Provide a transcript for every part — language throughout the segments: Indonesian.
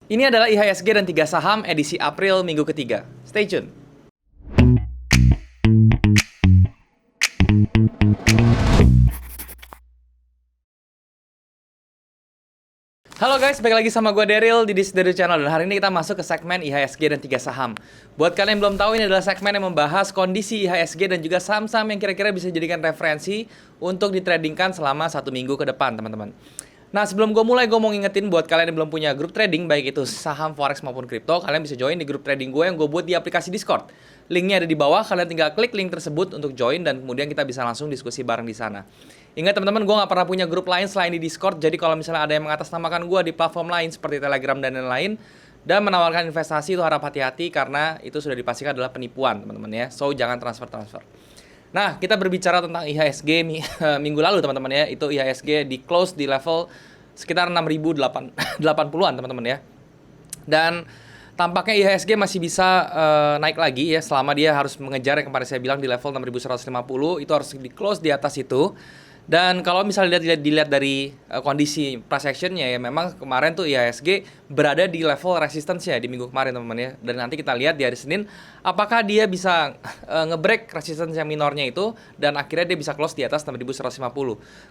Ini adalah IHSG dan 3 saham edisi April minggu ketiga. Stay tune. Halo guys, balik lagi sama gue Daryl di Daryl Channel. Dan hari ini kita masuk ke segmen IHSG dan 3 saham. Buat kalian yang belum tahu, ini adalah segmen yang membahas kondisi IHSG dan juga saham-saham yang kira-kira bisa dijadikan referensi untuk ditradingkan selama 1 minggu ke depan, teman-teman. Nah, sebelum gue mulai, gue mau ngingetin buat kalian yang belum punya grup trading, baik itu saham, forex maupun kripto, kalian bisa join di grup trading gue yang gue buat di aplikasi Discord. Linknya ada di bawah, kalian tinggal klik link tersebut untuk join dan kemudian kita bisa langsung diskusi bareng di sana. Ingat teman-teman, gue nggak pernah punya grup lain selain di Discord, jadi kalau misalnya ada yang mengatasnamakan gue di platform lain seperti Telegram dan lain-lain, dan menawarkan investasi, itu harap hati-hati karena itu sudah dipastikan adalah penipuan, teman-teman ya. So, jangan transfer-transfer. Nah, kita berbicara tentang IHSG minggu lalu, teman-teman ya. Itu IHSG di close di level sekitar 6.080-an, teman-teman ya. Dan tampaknya IHSG masih bisa naik lagi ya, selama dia harus mengejar yang kemarin saya bilang di level 6.150, itu harus di close di atas itu. Dan kalau misalnya dilihat dari kondisi price action-nya ya, memang kemarin tuh IHSG berada di level resistance-nya di minggu kemarin, teman-teman ya. Dan nanti kita lihat di hari Senin apakah dia bisa nge-break resistance yang minornya itu dan akhirnya dia bisa close di atas 6.150.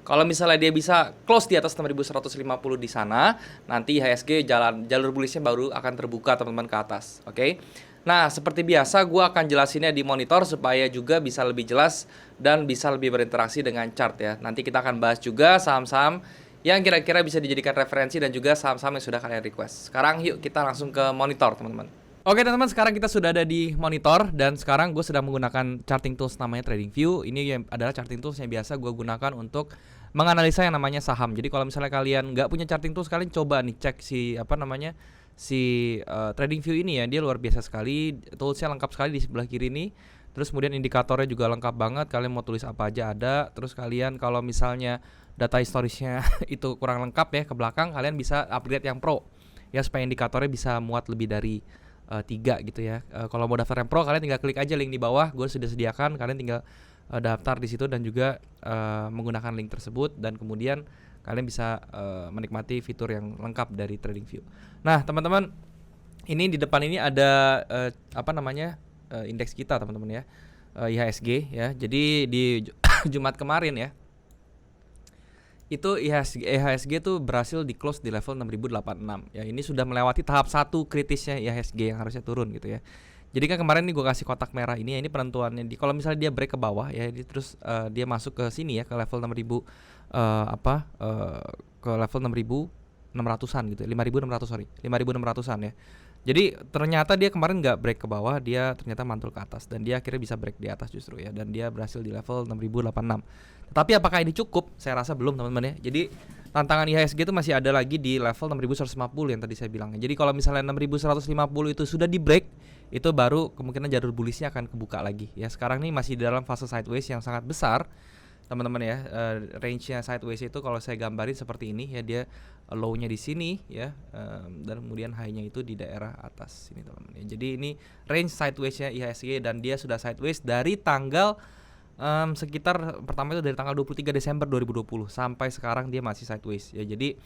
Kalau misalnya dia bisa close di atas 6.150 di sana, nanti IHSG jalur bullish-nya baru akan terbuka, teman-teman, ke atas. Oke. Nah, seperti biasa gue akan jelasinnya di monitor supaya juga bisa lebih jelas dan bisa lebih berinteraksi dengan chart ya. Nanti kita akan bahas juga saham-saham yang kira-kira bisa dijadikan referensi dan juga saham-saham yang sudah kalian request. Sekarang yuk kita langsung ke monitor, teman-teman. Oke teman-teman, sekarang kita sudah ada di monitor dan sekarang gue sedang menggunakan charting tools namanya TradingView. Ini adalah charting tools yang biasa gue gunakan untuk menganalisa yang namanya saham. Jadi kalau misalnya kalian nggak punya charting tools, kalian coba nih cek si TradingView ini ya. Dia luar biasa sekali, toolsnya lengkap sekali di sebelah kiri ini. Terus kemudian indikatornya juga lengkap banget, kalian mau tulis apa aja ada. Terus kalian kalau misalnya data historisnya itu kurang lengkap ya ke belakang, kalian bisa upgrade yang pro ya, supaya indikatornya bisa muat lebih dari 3 gitu ya. Kalau mau daftar yang pro, kalian tinggal klik aja link di bawah, gue sudah sediakan. Kalian tinggal daftar di situ dan juga menggunakan link tersebut, dan kemudian kalian bisa menikmati fitur yang lengkap dari TradingView. Nah teman-teman, ini di depan ini ada indeks kita, teman-teman ya, IHSG ya. Jadi di Jumat kemarin ya, itu IHSG tuh berhasil di close di level 6.086 ya. Ini sudah melewati tahap 1 kritisnya IHSG yang harusnya turun gitu ya. Jadi kan kemarin nih gue kasih kotak merah ini ya, ini penentuannya di kalau misalnya dia break ke bawah ya, terus dia masuk ke sini ya, ke level 6.000 ke level 6.600-an gitu, 5.600-an ya. Jadi ternyata dia kemarin nggak break ke bawah, dia ternyata mantul ke atas dan dia akhirnya bisa break di atas justru ya, dan dia berhasil di level 6.086. Tetapi apakah ini cukup? Saya rasa belum, teman-teman ya. Jadi tantangan IHSG itu masih ada lagi di level 6.150 yang tadi saya bilang. Jadi kalau misalnya 6.150 itu sudah di break, itu baru kemungkinan jalur bullish-nya akan kebuka lagi ya. Sekarang ini masih dalam fase sideways yang sangat besar, teman-teman ya. Range-nya sideways itu kalau saya gambarin seperti ini ya, dia low-nya di sini ya, dan kemudian high-nya itu di daerah atas sini, teman-teman ya. Jadi ini range sideways-nya IHSG dan dia sudah sideways dari tanggal sekitar pertama itu dari tanggal 23 Desember 2020 sampai sekarang dia masih sideways ya. Jadi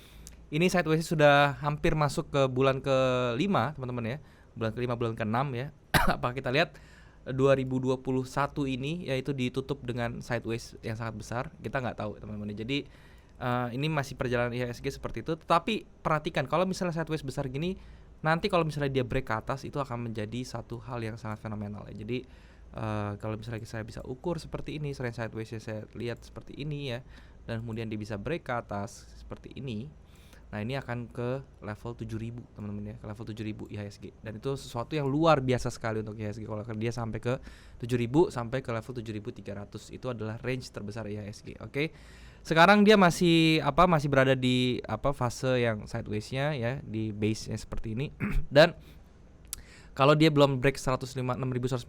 ini sideways sudah hampir masuk ke bulan ke-5, teman-teman ya. Bulan ke-5, bulan ke-6 ya. Apa kita lihat 2021 ini yaitu ditutup dengan sideways yang sangat besar. Kita nggak tahu, teman-teman. Jadi ini masih perjalanan IHSG seperti itu. Tetapi perhatikan, kalau misalnya sideways besar gini, nanti kalau misalnya dia break ke atas, itu akan menjadi satu hal yang sangat fenomenal ya. Jadi kalau misalnya saya bisa ukur seperti ini, range sideways saya lihat seperti ini ya, dan kemudian dia bisa break ke atas seperti ini. Nah ini akan ke level 7.000, teman-teman ya, ke level 7.000 IHSG. Dan itu sesuatu yang luar biasa sekali untuk IHSG. Kalau dia sampai ke 7.000 sampai ke level 7.300, itu adalah range terbesar IHSG. Oke. Sekarang dia masih berada di fase yang sideways-nya ya, di base-nya seperti ini. Dan kalau dia belum break 6.150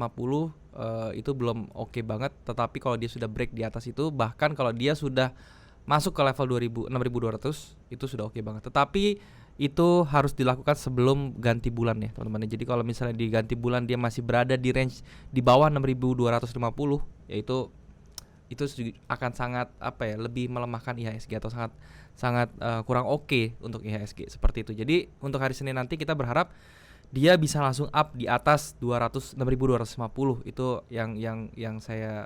itu belum oke banget. Tetapi kalau dia sudah break di atas itu, bahkan kalau dia sudah masuk ke level 6.200 itu sudah oke banget. Tetapi itu harus dilakukan sebelum ganti bulan ya, teman-teman. Jadi kalau misalnya di ganti bulan dia masih berada di range di bawah 6.250, yaitu itu akan sangat apa ya, lebih melemahkan IHSG atau sangat sangat kurang oke untuk IHSG seperti itu. Jadi untuk hari Senin nanti kita berharap dia bisa langsung up di atas 6.250 itu yang saya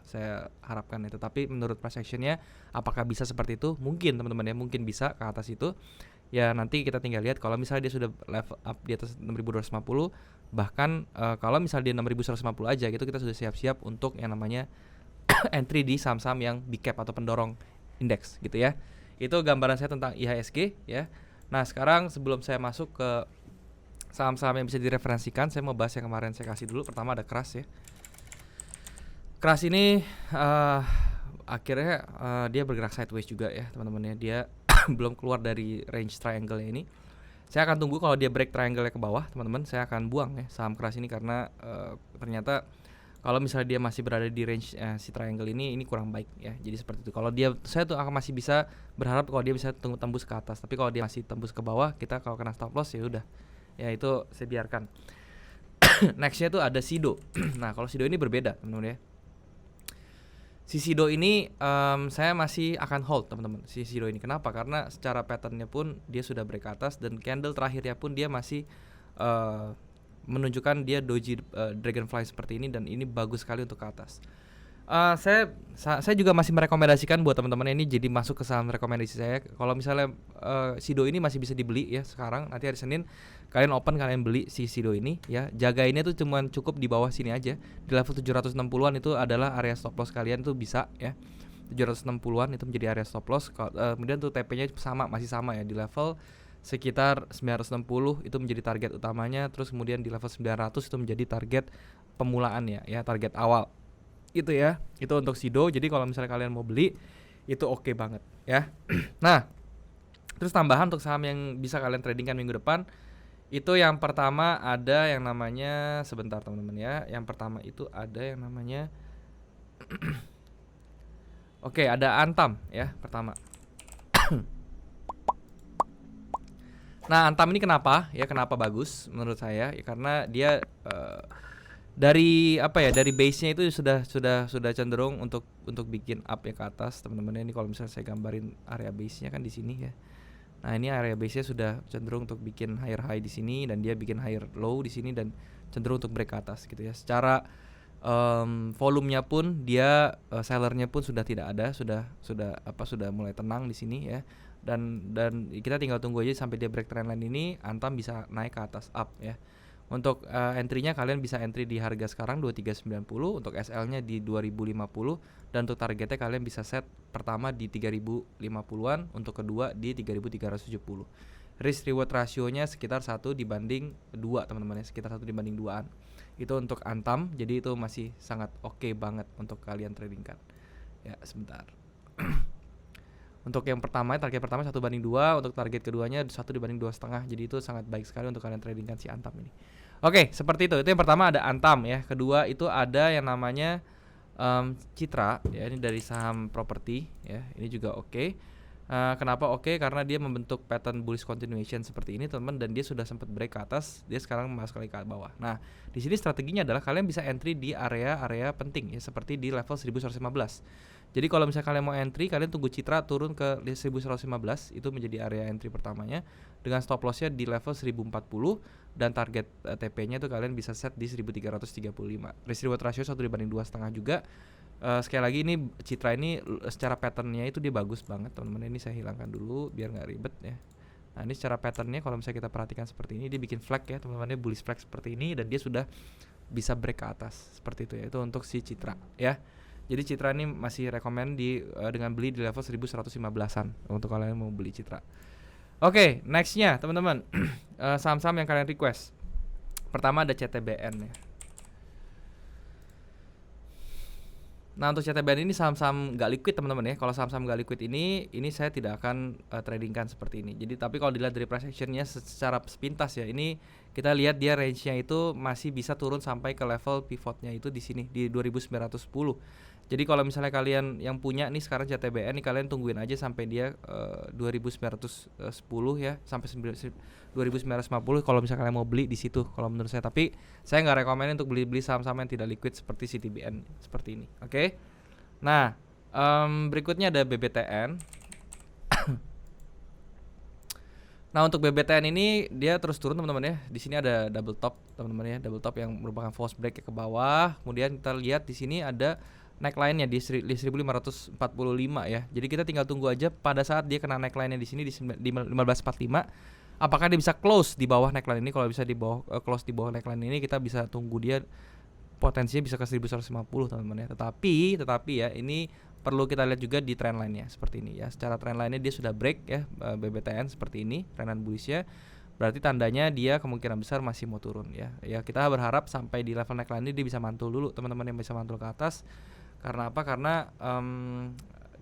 saya harapkan itu. Tapi menurut price action-nya apakah bisa seperti itu? Mungkin teman-teman ya, mungkin bisa ke atas itu. Ya nanti kita tinggal lihat kalau misalnya dia sudah level up di atas 6.250, bahkan kalau misalnya dia 6.150 aja gitu, kita sudah siap-siap untuk yang namanya entry di saham-saham yang big cap atau pendorong indeks gitu ya. Itu gambaran saya tentang IHSG ya. Nah, sekarang sebelum saya masuk ke saham-saham yang bisa direferensikan, saya mau bahas yang kemarin saya kasih dulu. Pertama ada Kras ya. Kras ini akhirnya dia bergerak sideways juga ya teman-teman ya. Dia belum keluar dari range triangle ini. Saya akan tunggu kalau dia break triangle ke bawah teman-teman, saya akan buang ya saham Kras ini karena ternyata kalau misalnya dia masih berada di range si triangle ini kurang baik ya. Jadi seperti itu. Kalau dia, saya tuh akan masih bisa berharap kalau dia bisa tembus ke atas. Tapi kalau dia masih tembus ke bawah, kita kalau kena stop loss ya udah. Ya itu saya biarkan. Nextnya tuh ada Sido. Nah kalau Sido ini berbeda teman-teman ya. Si Sido ini saya masih akan hold teman-teman. Si Sido ini kenapa? Karena secara patternnya pun dia sudah break ke atas dan candle terakhirnya pun dia masih menunjukkan dia doji dragonfly seperti ini dan ini bagus sekali untuk ke atas. Saya juga masih merekomendasikan buat teman-teman ini jadi masuk ke saham rekomendasi saya. Kalau misalnya Sido ini masih bisa dibeli ya sekarang, nanti hari Senin kalian open, kalian beli si Sido ini ya. Jagainnya tuh cuman cukup di bawah sini aja. Di level 760-an itu adalah area stop loss kalian tuh bisa ya. 760-an itu menjadi area stop loss. Kemudian tuh TP-nya masih sama ya di level sekitar 960 itu menjadi target utamanya. Terus kemudian di level 900 itu menjadi target pemulaan ya target awal. Itu ya. Itu untuk Sido. Jadi kalau misalnya kalian mau beli itu oke banget ya. Nah, terus tambahan untuk saham yang bisa kalian tradingkan minggu depan itu yang pertama ada yang namanya, sebentar teman-teman ya. Yang pertama itu ada yang namanya oke, ada Antam ya pertama. Nah, Antam ini kenapa? Ya kenapa bagus menurut saya? Ya karena dia dari dari base-nya itu sudah cenderung untuk bikin up ya ke atas, teman-teman. Ini kalau misalnya saya gambarin area base-nya kan di sini ya. Nah, ini area base-nya sudah cenderung untuk bikin higher high di sini dan dia bikin higher low di sini dan cenderung untuk break ke atas gitu ya. Secara volumenya pun dia sellernya pun sudah tidak ada, sudah mulai tenang di sini ya. Dan kita tinggal tunggu aja sampai dia break trendline ini, Antam bisa naik ke atas up ya. Untuk entry-nya kalian bisa entry di harga sekarang 2390, untuk SL-nya di 2050 dan untuk targetnya kalian bisa set pertama di 3050-an, untuk kedua di 3370. Risk reward rasionya sekitar 1 dibanding 2 teman-teman ya, sekitar 1 dibanding 2-an. Itu untuk Antam, jadi itu masih sangat oke banget untuk kalian tradingkan. Ya, sebentar. Untuk yang pertama, target pertama 1/2, untuk target keduanya 1 dibanding 2,5. Jadi itu sangat baik sekali untuk kalian tradingkan si Antam ini. Oke, seperti itu. Itu yang pertama ada Antam ya. Kedua itu ada yang namanya Citra ya, ini dari saham properti ya. Ini juga oke. Kenapa oke? Karena dia membentuk pattern bullish continuation seperti ini teman-teman, dan dia sudah sempat break ke atas, dia sekarang masuk lagi ke bawah. Nah, di sini strateginya adalah kalian bisa entry di area-area penting ya, seperti di level 1115. Jadi kalau misalnya kalian mau entry, kalian tunggu Citra turun ke 1115, itu menjadi area entry pertamanya dengan stop lossnya di level 1040 dan target TP-nya itu kalian bisa set di 1335. Risk reward ratio 1 dibanding 2,5 juga. Sekali lagi ini Citra ini secara patternnya itu dia bagus banget teman-teman. Ini saya hilangkan dulu biar nggak ribet ya. Nah, ini secara patternnya kalau misalnya kita perhatikan seperti ini, dia bikin flag ya teman-teman, dia bullish flag seperti ini dan dia sudah bisa break ke atas seperti itu ya. Itu untuk si Citra ya. Jadi Citra ini masih rekomend dengan beli di level 1115-an untuk kalian mau beli Citra. Oke, nextnya teman-teman saham-saham yang kalian request. Pertama ada CTBN ya. Nah, untuk CTBN ini saham-saham nggak liquid teman-teman ya. Kalau saham-saham nggak liquid ini saya tidak akan tradingkan seperti ini. Jadi tapi kalau dilihat dari price action-nya secara sepintas ya, ini kita lihat dia range-nya itu masih bisa turun sampai ke level pivotnya itu di sini di 2910. Jadi kalau misalnya kalian yang punya nih sekarang CTBN nih, kalian tungguin aja sampai dia 2910 ya, sampai 2950 kalau misalnya kalian mau beli di situ kalau menurut saya. Tapi saya nggak rekomend untuk beli saham-saham yang tidak liquid seperti CTBN seperti ini. Oke. Nah, berikutnya ada BBTN. Nah, untuk BBTN ini dia terus turun teman-teman ya. Di sini ada double top teman-teman ya, double top yang merupakan false break ke bawah. Kemudian kita lihat di sini ada neckline-nya di 1545 ya. Jadi kita tinggal tunggu aja pada saat dia kena neckline-nya di sini di 1545. Apakah dia bisa close di bawah neckline ini? Kalau bisa di bawah close di bawah neckline ini, kita bisa tunggu dia potensinya bisa ke 1150 teman-teman ya. Tetapi ya ini perlu kita lihat juga di trend line-nya seperti ini ya. Secara trend line-nya dia sudah break ya, BBTN seperti ini, trend line bullish-nya. Berarti tandanya dia kemungkinan besar masih mau turun ya. Ya kita berharap sampai di level neckline ini dia bisa mantul dulu teman-teman yang bisa mantul ke atas. Karena apa? Karena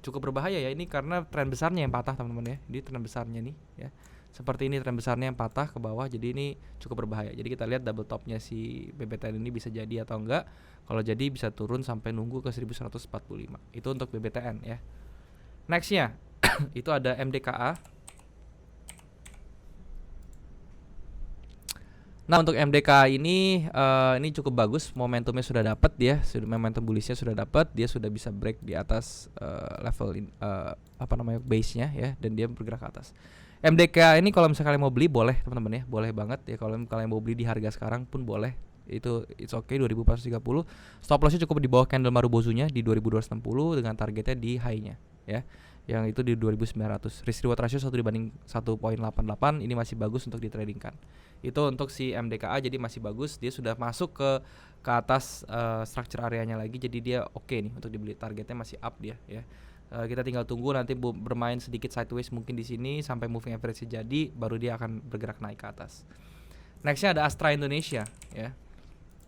cukup berbahaya ya ini karena tren besarnya yang patah teman-teman ya. Di tren besarnya nih ya. Seperti ini tren besarnya yang patah ke bawah, jadi ini cukup berbahaya. Jadi kita lihat double topnya si BBTN ini bisa jadi atau enggak. Kalau jadi bisa turun sampai nunggu ke 1145. Itu untuk BBTN ya. Nextnya itu ada MDKA. Nah untuk MDKA ini cukup bagus, momentumnya sudah dapat dia, momentum bullishnya sudah dapat, dia sudah bisa break di atas level base-nya ya, dan dia bergerak ke atas. MDK ini kalau misalnya kalian mau beli boleh teman-teman ya, boleh banget ya. Kalau kalian mau beli di harga sekarang pun boleh, itu it's okay 2430. Stop lossnya cukup di bawah candle Marubozu-nya di 2260 dengan targetnya di high-nya ya, yang itu di 2900. Risk reward ratio 1:1.88 ini masih bagus untuk ditradingkan. Itu untuk si MDKA, jadi masih bagus, dia sudah masuk ke atas structure areanya lagi, jadi dia oke nih untuk dibeli, targetnya masih up dia ya. Kita tinggal tunggu nanti bermain sedikit sideways mungkin di sini sampai moving average jadi, baru dia akan bergerak naik ke atas. Nextnya ada Astra Indonesia ya.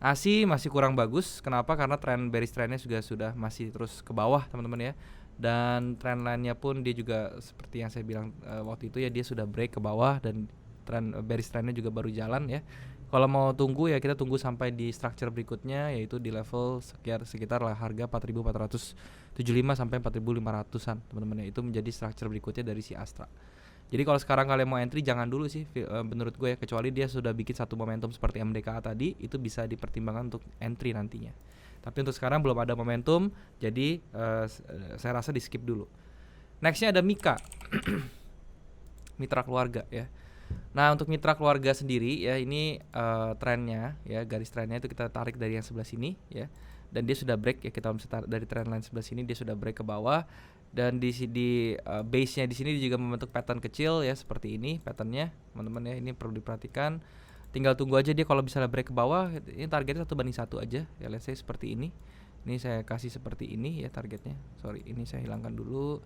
ASI masih kurang bagus. Kenapa? Karena tren bearish trendnya juga sudah masih terus ke bawah teman-teman ya. Dan trend line-nya pun dia juga seperti yang saya bilang waktu itu ya, dia sudah break ke bawah dan tren bearish trendnya juga baru jalan ya. Kalau mau tunggu ya kita tunggu sampai di structure berikutnya, yaitu di level sekitar lah harga 4.475 sampai 4.500-an teman-teman ya. Itu menjadi structure berikutnya dari si Astra. Jadi kalau sekarang kalian mau entry jangan dulu sih menurut gue ya, kecuali dia sudah bikin satu momentum seperti MDKA tadi, itu bisa dipertimbangkan untuk entry nantinya. Tapi untuk sekarang belum ada momentum, jadi saya rasa di skip dulu. Nextnya ada Mika. Mitra keluarga ya. Nah untuk mitra keluarga sendiri ya, ini trennya ya, garis trennya itu kita tarik dari yang sebelah sini ya, dan dia sudah break ya. Kita bisa dari trend line sebelah sini dia sudah break ke bawah, dan di base-nya di sini juga membentuk pattern kecil ya seperti ini patternnya teman-teman ya. Ini perlu diperhatikan, tinggal tunggu aja dia kalau bisa break ke bawah. Ini targetnya 1:1 aja ya, let's say seperti ini. Ini saya kasih seperti ini ya targetnya, sorry ini saya hilangkan dulu.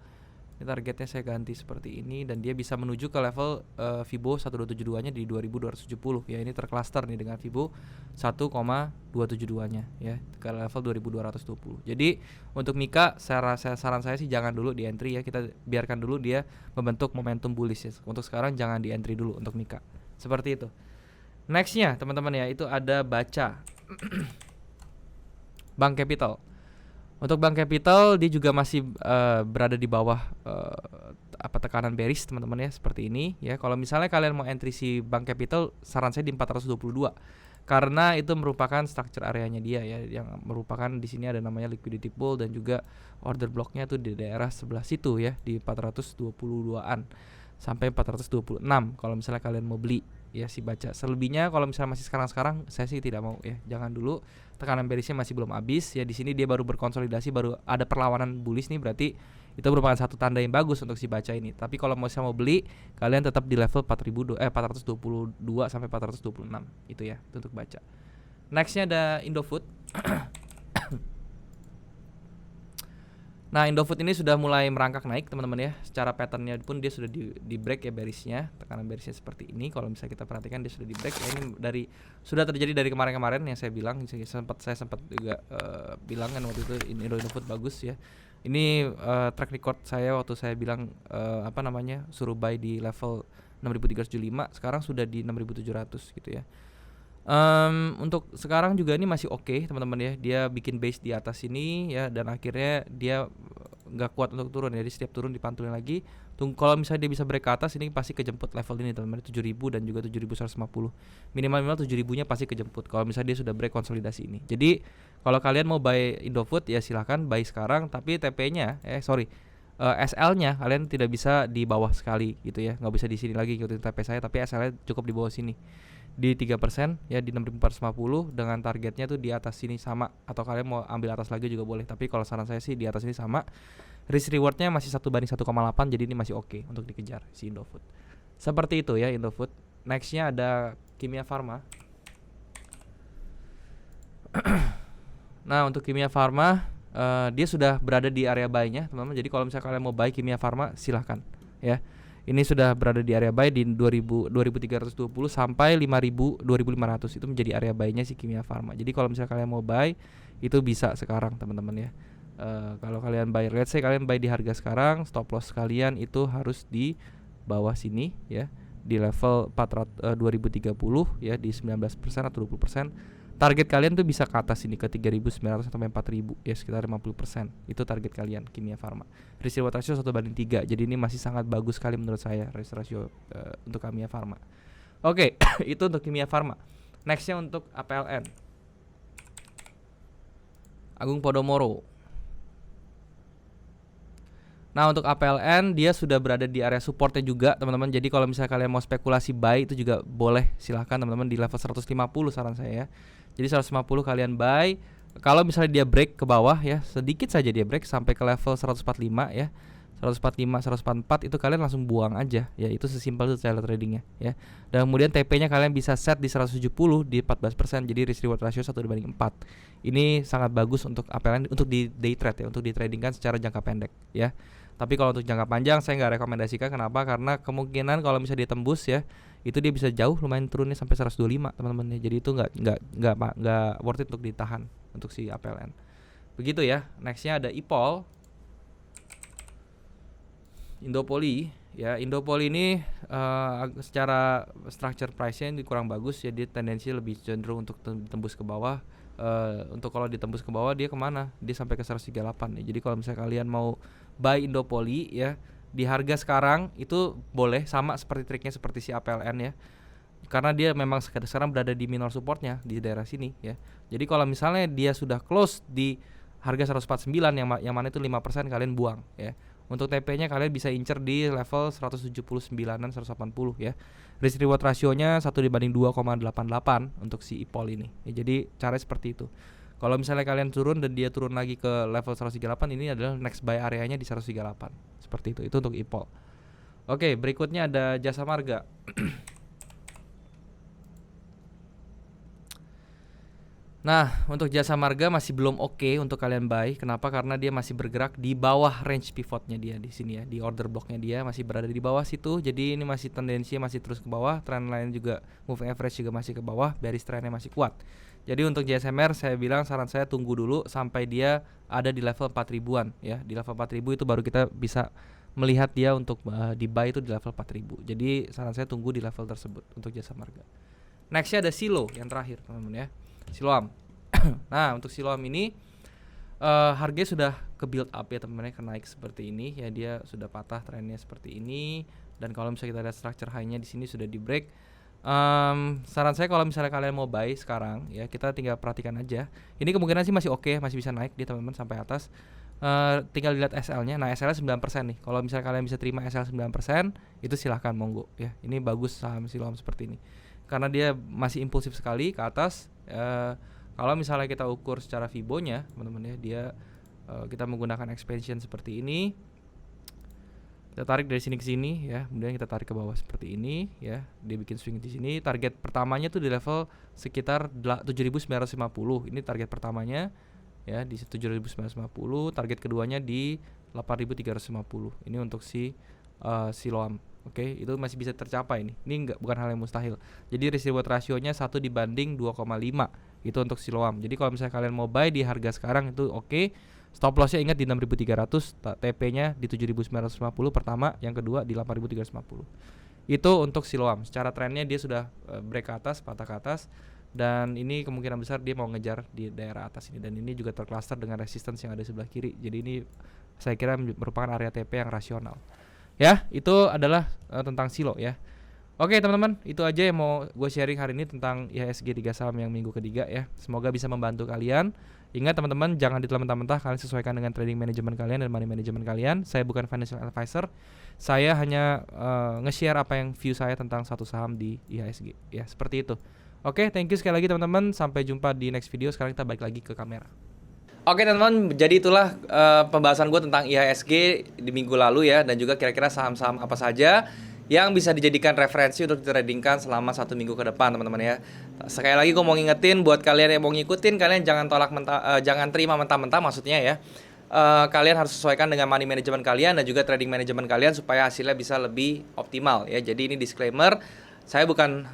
Ini targetnya saya ganti seperti ini, dan dia bisa menuju ke level Fibo 1272 nya di 2270 ya. Ini tercluster nih dengan Fibo 1,272 nya ya, ke level 2220. Jadi untuk Mika saran saya sih jangan dulu di entry ya, kita biarkan dulu dia membentuk momentum bullish ya. Untuk sekarang jangan di entry dulu untuk Mika, seperti itu. Nextnya teman-teman ya, itu ada Baca. Bank Capital. Untuk Bank Capital dia juga masih berada di bawah tekanan bearish teman-teman ya, seperti ini ya. Kalau misalnya kalian mau entry si Bank Capital, saran saya di 422 karena itu merupakan structure areanya dia ya, yang merupakan di sini ada namanya liquidity pool, dan juga order blocknya tuh di daerah sebelah situ ya, di 422-an sampai 426 kalau misalnya kalian mau beli ya si Baca. Selebihnya kalau misalnya masih sekarang saya sih tidak mau ya, jangan dulu. Tekanan bearishnya masih belum habis ya, di sini dia baru berkonsolidasi, baru ada perlawanan bullish nih, berarti itu merupakan satu tanda yang bagus untuk si Baca ini. Tapi kalau mau beli, kalian tetap di level 422 sampai 426 itu ya, itu untuk Baca. Nextnya ada Indofood. Nah Indofood ini sudah mulai merangkak naik teman-teman ya. Secara patternnya pun dia sudah di break ya bearishnya, tekanan bearishnya seperti ini. Kalau misalnya kita perhatikan dia sudah di break ya, ini sudah terjadi dari kemarin-kemarin yang saya bilang. Saya sempat juga bilang kan waktu itu Indofood bagus ya. Ini track record saya waktu saya bilang suruh buy di level 6.375, sekarang sudah di 6.700 gitu ya. Untuk sekarang juga ini masih oke teman-teman ya, dia bikin base di atas ini ya, dan akhirnya dia nggak kuat untuk turun, jadi setiap turun dipantulin lagi. Kalau misalnya dia bisa break ke atas, ini pasti kejemput level ini teman-teman, 7.000 dan juga 7.150. Minimal 7.000-nya pasti kejemput kalau misalnya dia sudah break konsolidasi ini. Jadi kalau kalian mau buy Indofood ya silahkan buy sekarang, tapi TP-nya SL-nya kalian tidak bisa di bawah sekali gitu ya, nggak bisa di sini lagi ikutin TP saya, tapi SL-nya cukup di bawah sini di 3% ya, di 6.450 dengan targetnya tuh di atas sini sama, atau kalian mau ambil atas lagi juga boleh, tapi kalau saran saya sih di atas ini sama. Risk rewardnya masih 1/1,8, jadi ini masih oke untuk dikejar si Indofood. Seperti itu ya Indofood. Nextnya ada Kimia Farma. Nah untuk Kimia Farma dia sudah berada di area buy-nya teman-teman. Jadi kalau misalnya kalian mau buy Kimia Farma silahkan ya. Ini sudah berada di area buy di 2320 sampai 2500 itu menjadi area buy-nya si Kimia Farma. Jadi kalau misalnya kalian mau buy itu bisa sekarang teman-teman ya. Kalau kalian buy, let's say kalian buy di harga sekarang, stop loss kalian itu harus di bawah sini ya, di level 2030 ya, di 19% atau 20%. Target kalian tuh bisa ke atas ini ke 3.900 sampai 4.000 ya, sekitar 50%. Itu target kalian Kimia Farma. Risk reward ratio 1/3. Jadi ini masih sangat bagus sekali menurut saya risk ratio untuk Kimia Farma. Oke, itu untuk Kimia Farma. Nextnya untuk APLN. Agung Podomoro. Nah untuk APLN dia sudah berada di area supportnya juga teman-teman. Jadi kalau misalnya kalian mau spekulasi buy itu juga boleh, silahkan teman-teman di level 150 saran saya ya. Jadi 150 kalian buy. Kalau misalnya dia break ke bawah ya, sedikit saja dia break sampai ke level 145 ya, 145, 144 itu kalian langsung buang aja ya. Itu sesimpel itu cara tradingnya ya. Dan kemudian TP-nya kalian bisa set di 170 di 14%. Jadi risk reward ratio 1/4. Ini sangat bagus untuk APLN untuk di day trade ya, untuk di tradingkan secara jangka pendek ya. Tapi kalau untuk jangka panjang saya nggak rekomendasikan. Kenapa? Karena kemungkinan kalau misalnya dia tembus ya, itu dia bisa jauh lumayan turunnya sampai 125 teman-teman ya. Jadi itu nggak worth it untuk ditahan untuk si APLN. Begitu ya. Nextnya ada IPOL, Indopoli ya. Indopoli ini secara structure price-nya ini kurang bagus ya. Dia tendensi lebih cenderung untuk tembus ke bawah. Untuk kalau ditembus ke bawah dia kemana? Dia sampai ke 138 ya. Jadi kalau misalnya kalian mau buy Indopoli ya di harga sekarang itu boleh, sama seperti triknya seperti si APLN ya. Karena dia memang sekarang berada di minor supportnya di daerah sini ya. Jadi kalau misalnya dia sudah close di harga 149 yang mana itu 5% kalian buang ya. Untuk TP-nya kalian bisa incer di level 179-an 180 ya. Risk reward rasionya 1/2,88 untuk si IPOL ini ya. Jadi caranya seperti itu. Kalau misalnya kalian turun dan dia turun lagi ke level 138, ini adalah next buy areanya di 138. Seperti itu. Itu untuk IPOL. Oke, berikutnya ada Jasa Marga. Nah, untuk Jasa Marga masih belum oke untuk kalian buy. Kenapa? Karena dia masih bergerak di bawah range pivotnya dia di sini ya, di order blocknya dia masih berada di bawah situ. Jadi ini masih tendensinya masih terus ke bawah. Trend line juga, moving average juga masih ke bawah. Bearish trendnya masih kuat. Jadi untuk JSMR saya bilang saran saya tunggu dulu sampai dia ada di level 4.000-an ya. Di level 4.000 itu baru kita bisa melihat dia untuk di buy itu di level 4.000. Jadi saran saya tunggu di level tersebut untuk Jasa Marga. Nextnya ada Silo yang terakhir teman-teman ya, Siloam. Nah untuk Siloam ini harganya sudah ke build up ya teman-teman, ke naik seperti ini ya. Dia sudah patah trennya seperti ini. Dan kalau misalnya kita lihat structure high-nya di sini sudah di break. Saran saya kalau misalnya kalian mau buy sekarang ya, kita tinggal perhatikan aja. Ini kemungkinan sih masih oke, masih bisa naik dia teman-teman sampai atas. Tinggal dilihat SL-nya. Nah, SL-nya 9% nih. Kalau misalnya kalian bisa terima SL 9%, itu silahkan monggo ya. Ini bagus saham Siloam seperti ini. Karena dia masih impulsif sekali ke atas. Kalau misalnya kita ukur secara Fibo-nya, teman-teman ya, dia kita menggunakan expansion seperti ini. Kita tarik dari sini ke sini ya, kemudian kita tarik ke bawah seperti ini ya. Dia bikin swing di sini. Target pertamanya tuh di level sekitar 7.950. Ini target pertamanya ya di 7.950. Target keduanya di 8.350. Ini untuk si Siloam. Oke, itu masih bisa tercapai nih. Ini bukan hal yang mustahil. Jadi risk reward rasionya 1/2,5. Itu untuk Siloam. Jadi kalau misalnya kalian mau buy di harga sekarang itu oke. Stop lossnya ingat di 6.300, TP-nya di 7.950 pertama, yang kedua di 8.350. Itu untuk Siloam. Secara trennya dia sudah break ke atas, patah ke atas, dan ini kemungkinan besar dia mau ngejar di daerah atas ini. Dan ini juga tercluster dengan resistance yang ada di sebelah kiri. Jadi ini saya kira merupakan area TP yang rasional. Ya, itu adalah tentang silo ya. Oke teman-teman, itu aja yang mau gue sharing hari ini tentang IHSG 3 saham yang minggu ketiga ya. Semoga bisa membantu kalian. Ingat teman-teman, jangan ditelan mentah-mentah, kalian sesuaikan dengan trading management kalian dan money management kalian. Saya bukan financial advisor, saya hanya nge-share apa yang view saya tentang satu saham di IHSG. Ya, seperti itu. Oke, thank you sekali lagi teman-teman. Sampai jumpa di next video. Sekarang kita balik lagi ke kamera. Oke teman-teman, jadi itulah pembahasan gue tentang IHSG di minggu lalu ya. Dan juga kira-kira saham-saham apa saja yang bisa dijadikan referensi untuk ditradingkan selama 1 minggu ke depan teman-teman ya. Sekali lagi gue mau ngingetin buat kalian yang mau ngikutin, kalian jangan jangan terima mentah-mentah maksudnya ya. Kalian harus sesuaikan dengan money management kalian dan juga trading management kalian supaya hasilnya bisa lebih optimal ya. Jadi ini disclaimer, saya bukan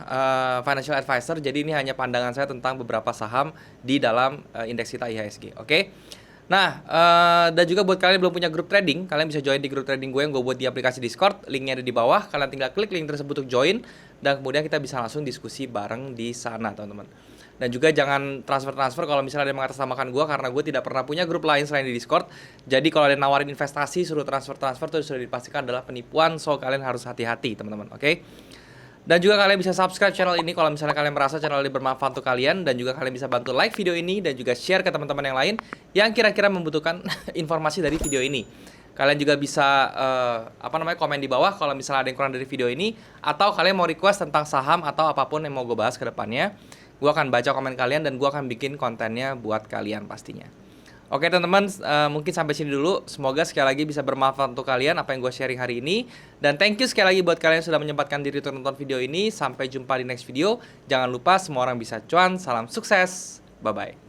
financial advisor, jadi ini hanya pandangan saya tentang beberapa saham di dalam indeks kita IHSG. Oke. Nah, dan juga buat kalian yang belum punya grup trading, kalian bisa join di grup trading gue yang gue buat di aplikasi Discord. Linknya ada di bawah, kalian tinggal klik link tersebut untuk join, dan kemudian kita bisa langsung diskusi bareng di sana teman-teman. Dan juga jangan transfer kalau misalnya ada yang mengatasnamakan gue, karena gue tidak pernah punya grup lain selain di Discord. Jadi kalau ada yang nawarin investasi suruh transfer itu sudah dipastikan adalah penipuan, so kalian harus hati-hati teman-teman, oke? Dan juga kalian bisa subscribe channel ini kalau misalnya kalian merasa channel ini bermanfaat untuk kalian. Dan juga kalian bisa bantu like video ini dan juga share ke teman-teman yang lain yang kira-kira membutuhkan informasi dari video ini. Kalian juga bisa komen di bawah kalau misalnya ada yang kurang dari video ini, atau kalian mau request tentang saham atau apapun yang mau gue bahas ke depannya. Gue akan baca komen kalian dan gue akan bikin kontennya buat kalian pastinya. Oke teman-teman, mungkin sampai sini dulu. Semoga sekali lagi bisa bermanfaat untuk kalian apa yang gue sharing hari ini. Dan thank you sekali lagi buat kalian yang sudah menyempatkan diri untuk nonton video ini. Sampai jumpa di next video. Jangan lupa semua orang bisa cuan. Salam sukses. Bye-bye.